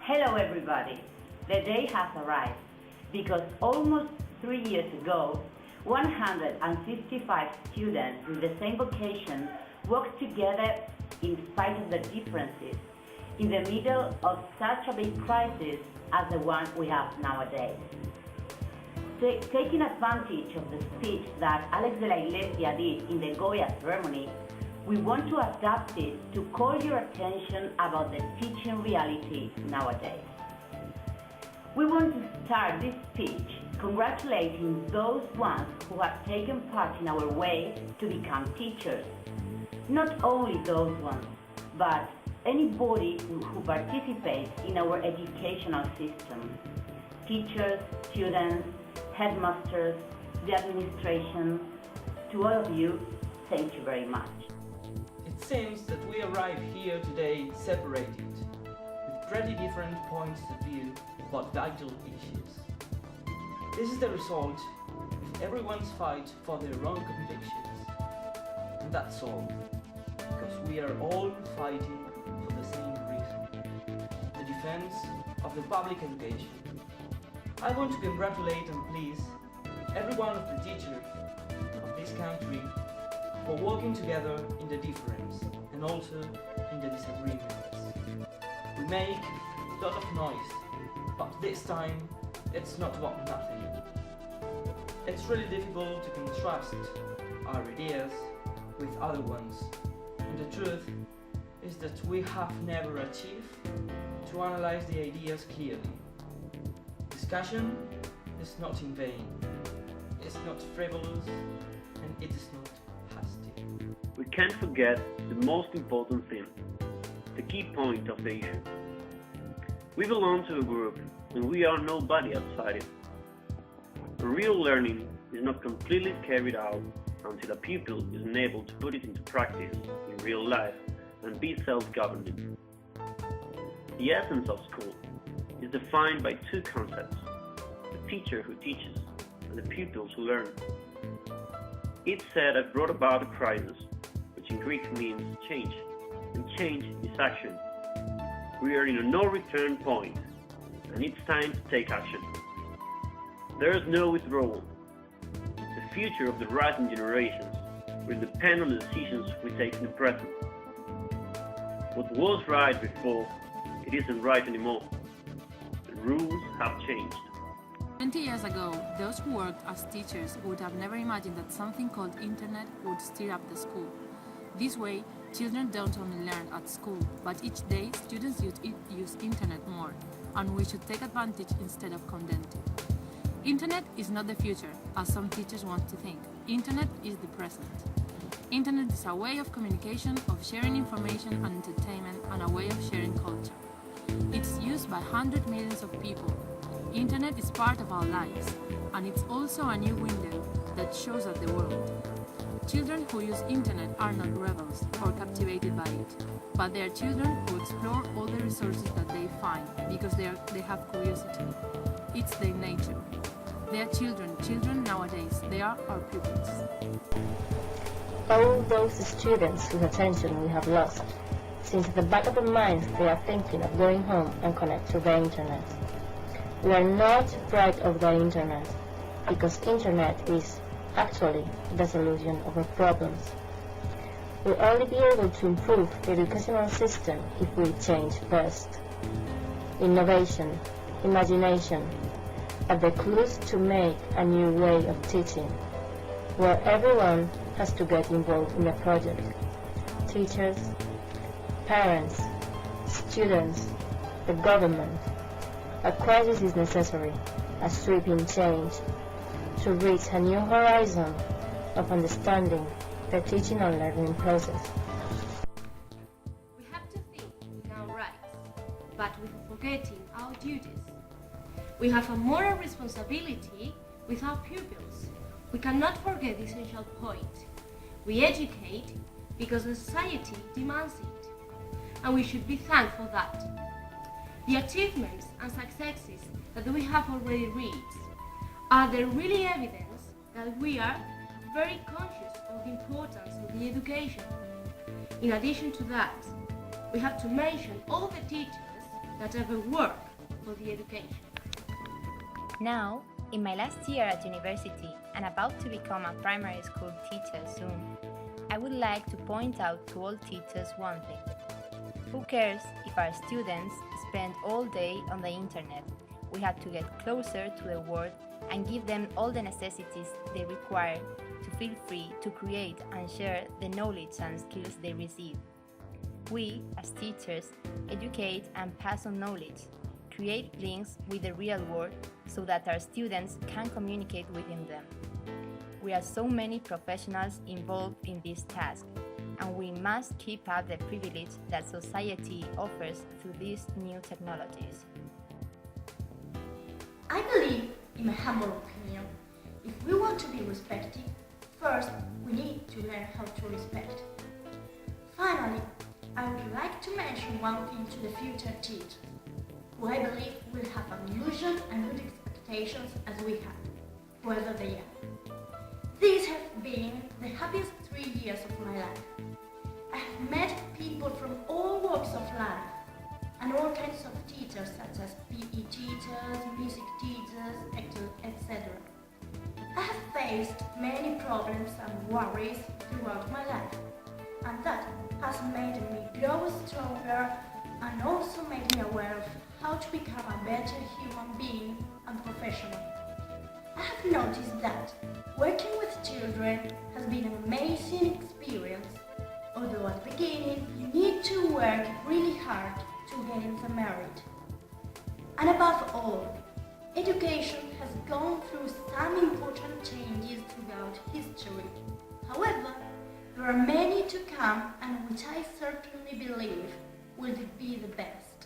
Hello everybody! The day has arrived because almost 3 years ago, 155 students with the same vocation worked together in spite of the differences in the middle of such a big crisis as the one we have nowadays. Taking advantage of the speech that Alex De la Iglesia did in the Goya ceremony, we want to adapt it to call your attention about the teaching reality nowadays. We want to start this speech congratulating those ones who have taken part in our way to become teachers. Not only those ones, but anybody who participates in our educational system. Teachers, students, headmasters, the administration, to all of you, thank you very much. It seems that we arrive here today separated, with pretty different points of view about vital issues. This is the result of everyone's fight for their own convictions. And that's all, because we are all fighting for the same reason, the defense of the public education. I want to congratulate and please every one of the teachers of this country for working together in the difference and also in the disagreements. We make a lot of noise, but this time it's not about nothing. It's really difficult to contrast our ideas with other ones, and the truth is that we have never achieved to analyze the ideas clearly. Discussion is not in vain, it's not frivolous, and it is not hasty. We can't forget the most important thing, the key point of the issue. We belong to a group, and we are nobody outside it. Real learning is not completely carried out until a pupil is enabled to put it into practice in real life and be self-governing. The essence of school is defined by two concepts, the teacher who teaches and the pupils who learn. It said I brought about a crisis, which in Greek means change, and change is action. We are in a no-return point, and it's time to take action. There is no withdrawal. The future of the rising generations will depend on the decisions we take in the present. What was right before, it isn't right anymore. The rules have changed. 20 years ago, those who worked as teachers would have never imagined that something called internet would stir up the school. This way, children don't only learn at school, but each day students use internet more, and we should take advantage instead of condemn it. Internet is not the future, as some teachers want to think. Internet is the present. Internet is a way of communication, of sharing information and entertainment, and a way of sharing culture. It's used by hundreds of millions of people. Internet is part of our lives, and it's also a new window that shows us the world. Children who use internet are not rebels or captivated by it, but they are children who explore all the resources that they find because they have curiosity. It's their nature. They are children nowadays, they are our pupils. All those students whose attention we have lost, since at the back of their minds they are thinking of going home and connect to the internet. We are not afraid of the internet, because internet is actually the solution of our problems. We'll only be able to improve the educational system if we change first. Innovation, imagination are the clues to make a new way of teaching, where everyone has to get involved in the project. Teachers, parents, students, the government. A crisis is necessary, a sweeping change, to reach a new horizon of understanding the teaching and learning process. We have to think in our rights, but without forgetting our duties. We have a moral responsibility with our pupils. We cannot forget the essential point. We educate because the society demands it, and we should be thankful for that. The achievements and successes that we have already reached are the really evidence that we are very conscious of the importance of the education. In addition to that, we have to mention all the teachers that ever work for the education. Now, in my last year at university and about to become a primary school teacher soon, I would like to point out to all teachers one thing. Who cares if our students spend all day on the internet? We have to get closer to the world and give them all the necessities they require to feel free to create and share the knowledge and skills they receive. We, as teachers, educate and pass on knowledge, create links with the real world so that our students can communicate within them. We are so many professionals involved in this task, and we must keep up the privilege that society offers through these new technologies. I believe, in my humble opinion, if we want to be respected, first we need to learn how to respect. Finally, I would like to mention one thing to the future teachers, who I believe will have illusion and good expectations as we have, whoever they are. These have been the happiest 3 years of my life. I have met people from all walks of life, and all kinds of teachers such as PE teachers, music teachers, etc. I have faced many problems and worries throughout my life, and that has made me grow stronger and also made me aware of how to become a better human being and professional. I have noticed that working with children has been an amazing experience, although at the beginning you need to work really hard to gain the merit. And above all, education has gone through some important changes throughout history. However, there are many to come and which I certainly believe will be the best.